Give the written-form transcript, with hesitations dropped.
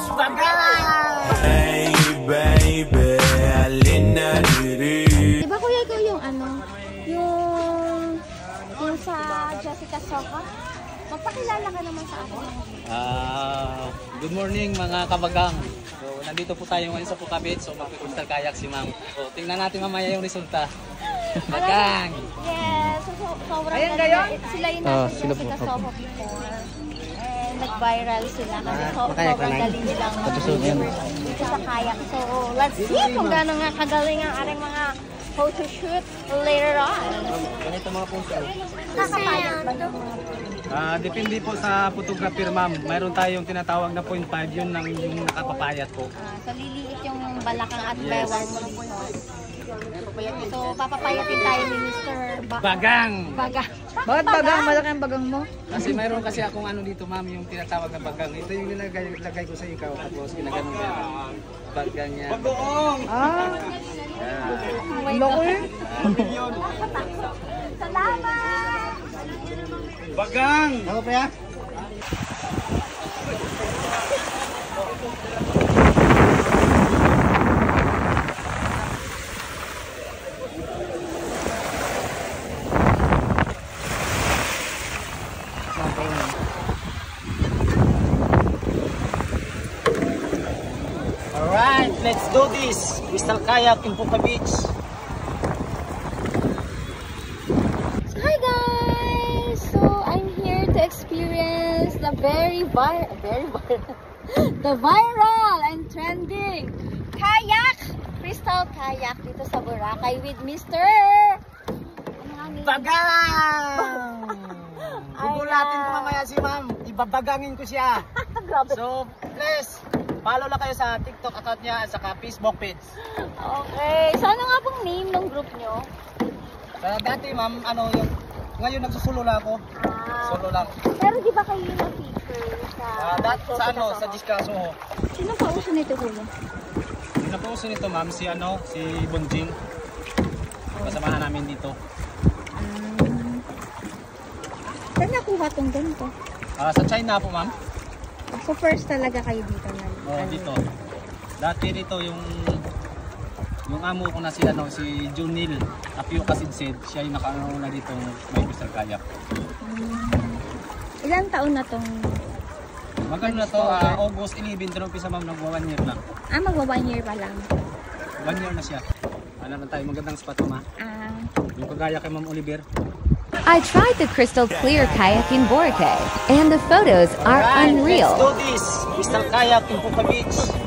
Hey baby, alina diri. Diba kuya ikaw yung ano? Yung sa Jessica Soka? Magpakilala ka naman sa akin. Good morning mga kabagang. So nandito po tayo ngayon sa Puka Beach. So magpipustal kayak si ma'am. So tingnan natin mamaya yung resulta. Bagang! Yes, sobrang ganda. Sila yung nasa Jessica Soka before. And nag-viral sila kasi sobrang galing nilang dito sa kayak. So let's see kung gano'n nga kagaling ang ating mga photoshoot later on. Ganito mga puso. Kakapayat ba ito? Depende po sa photographer ma'am. Mayroon tayong tinatawag na 0.5, yun lang yung nakapapayat po. So liliit yung balakang at bewang mo dito. So papapayatin tayo ni Mr. Bagang! Bagang. Bakit bagang? Malaki ang bagang mo? Kasi mayroon kasi akong ano dito ma'am, yung tinatawag na bagang. Ito yung nilagay ko sa ikaw. Tapos ginaganon ko yan. Bagang niya. Loko Salamat! Bagang! Ako pa ya? Alright, let's do this! Crystal kayak in Puka Beach. Hi guys! So I'm here to experience the very viral and trending kayak! Crystal kayak dito sa Boracay with Mr. Bagang! Gugulatin ko mamaya si ma'am. Ibabagangin ko siya. So, please, follow lang kayo sa TikTok account niya at saka Facebook page. Okay. So ano nga pong name ng group nyo? Dati ma'am, ngayon nagsusulo lang ako. Solo lang. Pero di ba kayo na-feature Sa sa Discaso. Sino pa uso nito kuya? Sino pa uso nito ma'am? Si Bonjing. Kasamahan namin dito. Saan nakuha tong ganito? Sa China po ma'am. So first talaga kayo dito na? Dito. Dati dito yung amo ko na si Junil Apio Kasidsid, siya yung nakaano na dito may crystal kayak. Ilang taon na tong? Magkano na to? August 11, pero umpisa ma'am, nagwa 1 year lang. Magwa 1 year pa lang. 1 year na siya. Ano na tayo, magandang spot mo ma. Yung kagaya kay Ma'am Oliver. I tried the crystal clear kayak in Boracay, and the photos are unreal. Let's do this! Crystal kayak in Puka Beach.